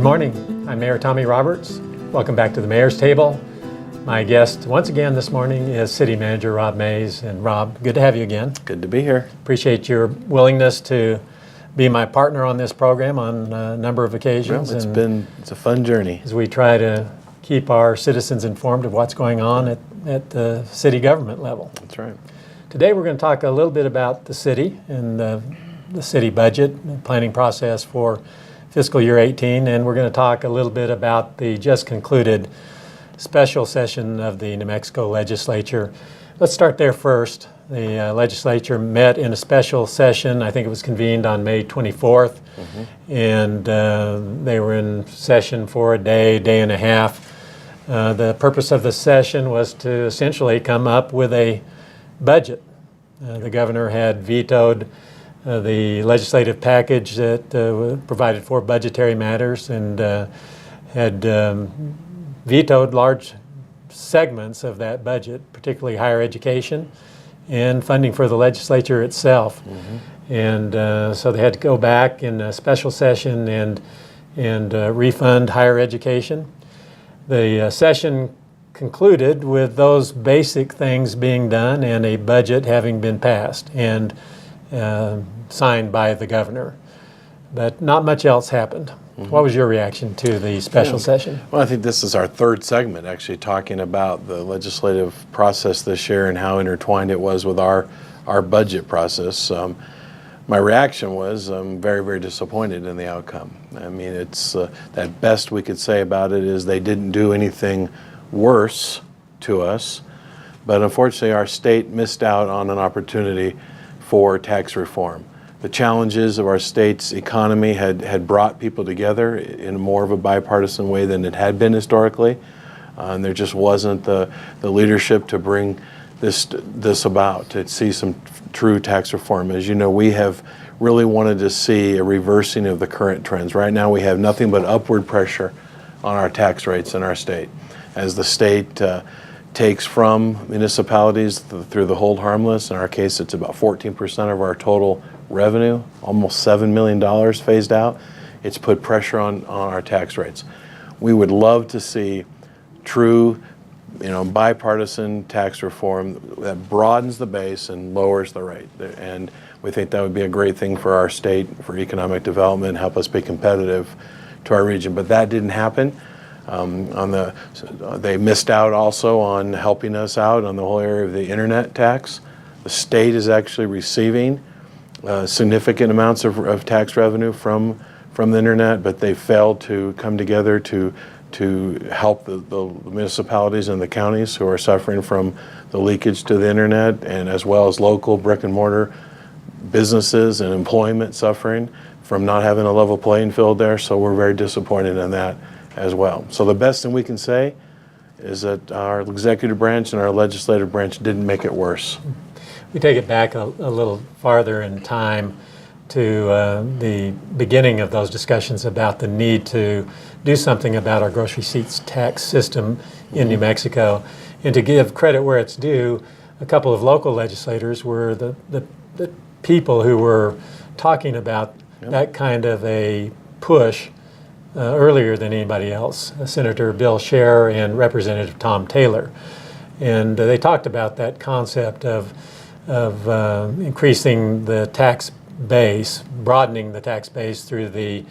Good morning. I'm Mayor Tommy Roberts. Welcome back to the Mayor's Table. My guest once again this morning is City Manager Rob Mays. And Rob, good to have you again. Good to be here. Appreciate your willingness to be my partner on this program on a number of occasions. Well, it's a fun journey. As we try to keep our citizens informed of what's going on at the city government level. That's right. Today we're going to talk a little bit about the city and the city budget and planning process for fiscal year 18, and we're going to talk a little bit about the just concluded special session of the New Mexico legislature. Let's start there first. The legislature met in a special session. I think it was convened on May 24th, and they were in session for a day and a half. The purpose of the session was to essentially come up with a budget. The governor had vetoed the legislative package that provided for budgetary matters and had vetoed large segments of that budget, particularly higher education and funding for the legislature itself. And so they had to go back in a special session and refund higher education. The session concluded with those basic things being done and a budget having been passed and signed by the governor. But not much else happened. What was your reaction to the special session? Well, I think this is our third segment actually talking about the legislative process this year and how intertwined it was with our budget process. My reaction was I'm very, very disappointed in the outcome. I mean, it's at best we could say about it is they didn't do anything worse to us, but unfortunately our state missed out on an opportunity for tax reform. The challenges of our state's economy had brought people together in more of a bipartisan way than it had been historically, and there just wasn't the leadership to bring this about, to see some true tax reform. As you know, we have really wanted to see a reversing of the current trends. Right now we have nothing but upward pressure on our tax rates in our state. As the state takes from municipalities through the hold harmless, in our case it's about 14% of our total revenue, almost $7 million phased out, it's put pressure on our tax rates. We would love to see true, bipartisan tax reform that broadens the base and lowers the rate. And we think that would be a great thing for our state, for economic development, help us be competitive to our region. But that didn't happen. They missed out also on helping us out on the whole area of the internet tax. The state is actually receiving significant amounts of tax revenue from the internet, but they failed to come together to help the municipalities and the counties who are suffering from the leakage to the internet, and as well as local brick and mortar businesses and employment suffering from not having a level playing field there. So we're very disappointed in that as well. So the best thing we can say is that our executive branch and our legislative branch didn't make it worse. We take it back a little farther in time to the beginning of those discussions about the need to do something about our grocery receipts tax system in New Mexico. And to give credit where it's due, a couple of local legislators were the people who were talking about that kind of a push earlier than anybody else, Senator Bill Scher and Representative Tom Taylor. And they talked about that concept of increasing the tax base, broadening the tax base through the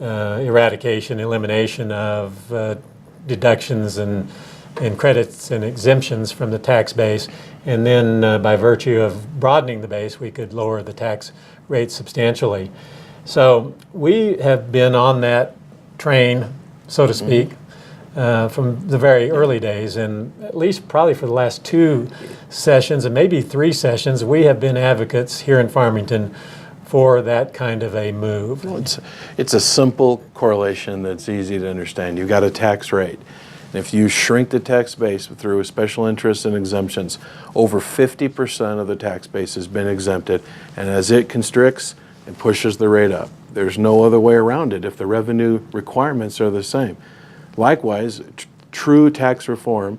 elimination of deductions and credits and exemptions from the tax base. And then by virtue of broadening the base, we could lower the tax rate substantially. So we have been on that train, so to speak, from the very early days, and at least probably for the last two sessions and maybe three sessions, we have been advocates here in Farmington for that kind of a move. Well, it's a simple correlation that's easy to understand. You've got a tax rate. And if you shrink the tax base through special interests and exemptions, over 50% of the tax base has been exempted, and as it constricts, it pushes the rate up. There's no other way around it if the revenue requirements are the same. Likewise, true tax reform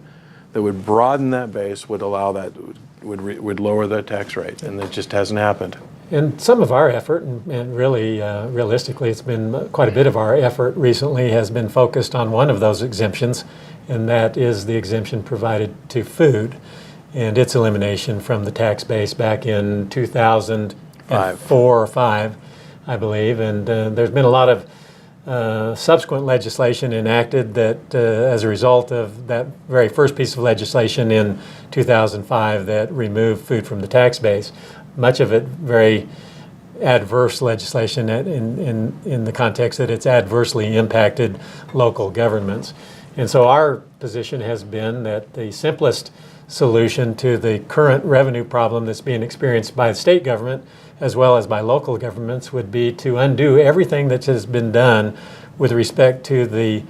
that would broaden that base would allow that, would lower that tax rate, and it just hasn't happened. And some of our effort, and really realistically, it's been quite a bit of our effort recently, has been focused on one of those exemptions, and that is the exemption provided to food and its elimination from the tax base back in 2004 or 5, I believe. And there's been a lot of subsequent legislation enacted that as a result of that very first piece of legislation in 2005 that removed food from the tax base. Much of it very adverse legislation in the context that it's adversely impacted local governments. And so our position has been that the simplest solution to the current revenue problem that's being experienced by the state government as well as by local governments would be to undo everything that has been done with respect to the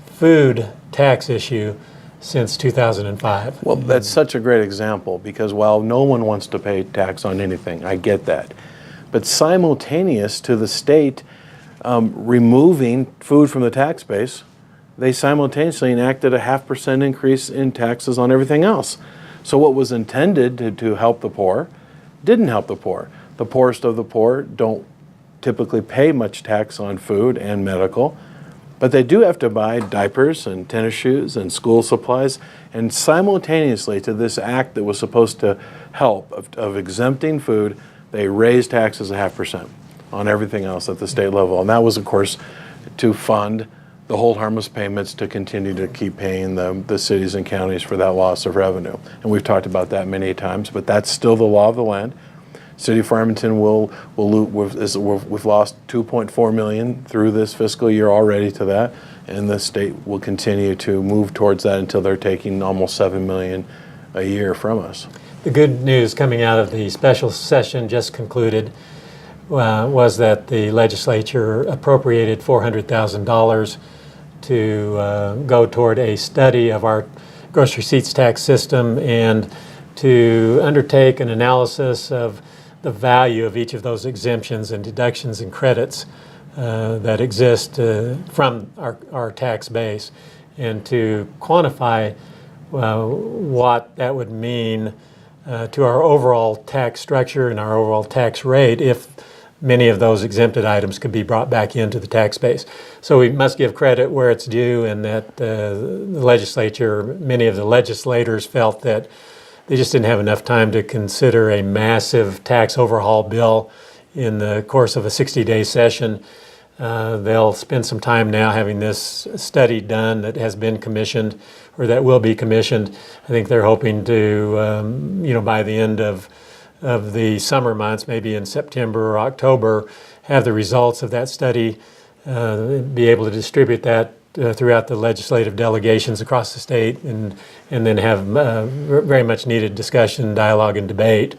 food tax issue since 2005. Well, that's such a great example because while no one wants to pay tax on anything, I get that. But simultaneous to the state removing food from the tax base, they simultaneously enacted a 0.5% increase in taxes on everything else. So what was intended to help the poor didn't help the poor. The poorest of the poor don't typically pay much tax on food and medical, but they do have to buy diapers and tennis shoes and school supplies. And simultaneously to this act that was supposed to help of exempting food, they raised taxes 0.5% on everything else at the state level. And that was, of course, to fund the hold harmless payments to continue to keep paying the cities and counties for that loss of revenue. And we've talked about that many times, but that's still the law of the land. City of Farmington we've lost $2.4 million through this fiscal year already to that, and the state will continue to move towards that until they're taking almost $7 million a year from us. The good news coming out of the special session just concluded was that the legislature appropriated $400,000 to go toward a study of our gross receipts tax system and to undertake an analysis of the value of each of those exemptions and deductions and credits that exist from our tax base, and to quantify what that would mean to our overall tax structure and our overall tax rate if many of those exempted items could be brought back into the tax base. So we must give credit where it's due, and that the legislature, many of the legislators felt that they just didn't have enough time to consider a massive tax overhaul bill in the course of a 60-day session. They'll spend some time now having this study done that has been commissioned or that will be commissioned. I think they're hoping to, by the end of the summer months, maybe in September or October, have the results of that study, be able to distribute that throughout the legislative delegations across the state, and then have very much needed discussion, dialogue, and debate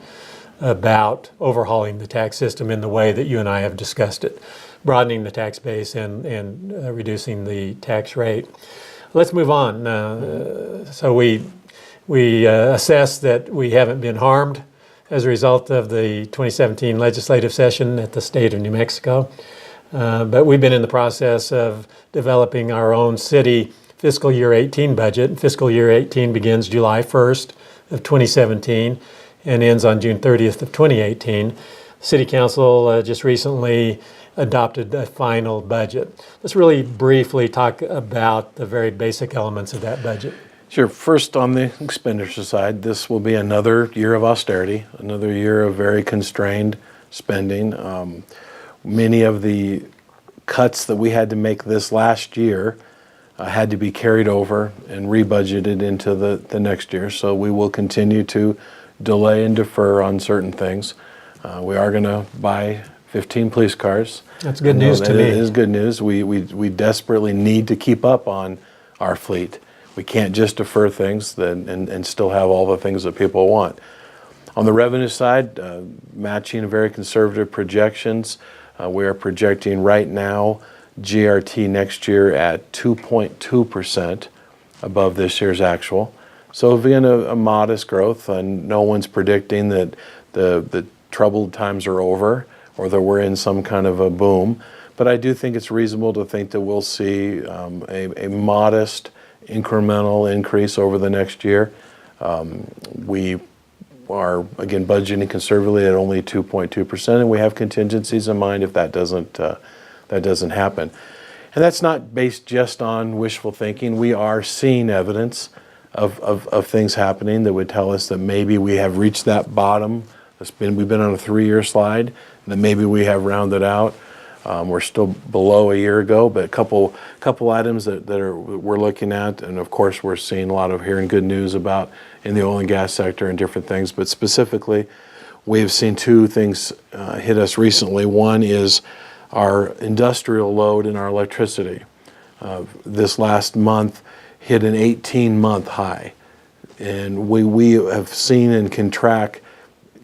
about overhauling the tax system in the way that you and I have discussed it, broadening the tax base and reducing the tax rate. Let's move on. So we assess that we haven't been harmed as a result of the 2017 legislative session at the state of New Mexico. But we've been in the process of developing our own city fiscal year 18 budget. Fiscal year 18 begins July 1st of 2017 and ends on June 30th of 2018. City Council just recently adopted a final budget. Let's really briefly talk about the very basic elements of that budget. Sure. First, on the expenditure side, this will be another year of austerity, another year of very constrained spending. Many of the cuts that we had to make this last year had to be carried over and rebudgeted into the next year. So we will continue to delay and defer on certain things. We are going to buy 15 police cars. That's good news to me. It is good news. We desperately need to keep up on our fleet. We can't just defer things and still have all the things that people want. On the revenue side, matching very conservative projections, we are projecting right now GRT next year at 2.2% above this year's actual. So again, a modest growth, and no one's predicting that the troubled times are over or that we're in some kind of a boom. But I do think it's reasonable to think that we'll see a modest incremental increase over the next year. We are again budgeting conservatively at only 2.2%, and we have contingencies in mind if that doesn't happen. And that's not based just on wishful thinking. We are seeing evidence of things happening that would tell us that maybe we have reached that bottom. We've been on a 3-year slide, and that maybe we have rounded out. We're still below a year ago, but a couple items that we're looking at, and of course we're seeing a lot of hearing good news about in the oil and gas sector and different things. But specifically, we have seen 2 things hit us recently. One is our industrial load in our electricity. This last month hit an 18-month high, and we have seen and can track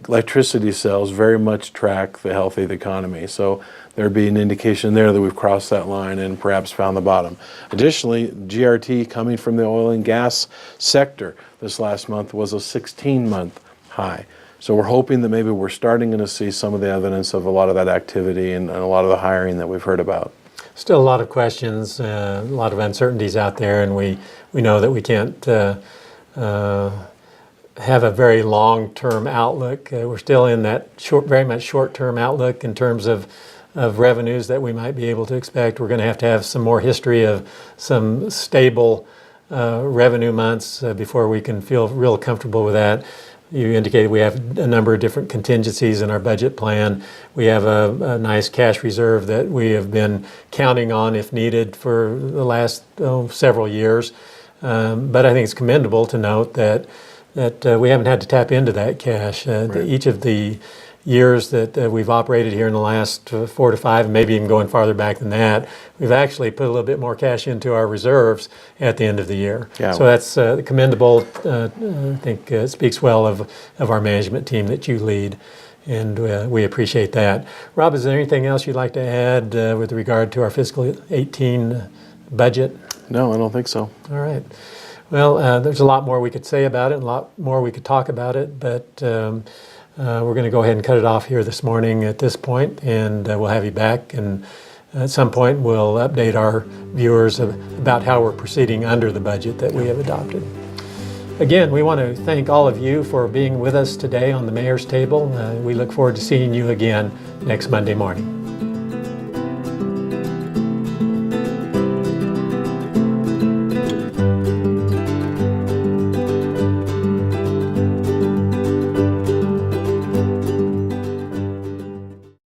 electricity sales very much track the health of the economy. So there'd be an indication there that we've crossed that line and perhaps found the bottom. Additionally, GRT coming from the oil and gas sector this last month was a 16-month high. So we're hoping that maybe we're starting to see some of the evidence of a lot of that activity and a lot of the hiring that we've heard about. Still a lot of questions, a lot of uncertainties out there, and we know that we can't have a very long-term outlook. We're still in that very much short-term outlook in terms of revenues that we might be able to expect. We're going to have some more history of some stable revenue months before we can feel real comfortable with that. You indicated we have a number of different contingencies in our budget plan. We have a nice cash reserve that we have been counting on if needed for the last several years. But I think it's commendable to note that we haven't had to tap into that cash. Right. Each of the years that we've operated here in the last 4 to 5, and maybe even going farther back than that, we've actually put a little bit more cash into our reserves at the end of the year. Yeah. So that's commendable. I think it speaks well of our management team that you lead, and we appreciate that. Rob, is there anything else you'd like to add with regard to our fiscal 18 budget? No, I don't think so. All right. Well, there's a lot more we could say about it, and a lot more we could talk about it, but we're going to go ahead and cut it off here this morning at this point, and we'll have you back, and at some point we'll update our viewers about how we're proceeding under the budget that we have adopted. Again, we want to thank all of you for being with us today on the Mayor's Table. We look forward to seeing you again next Monday morning.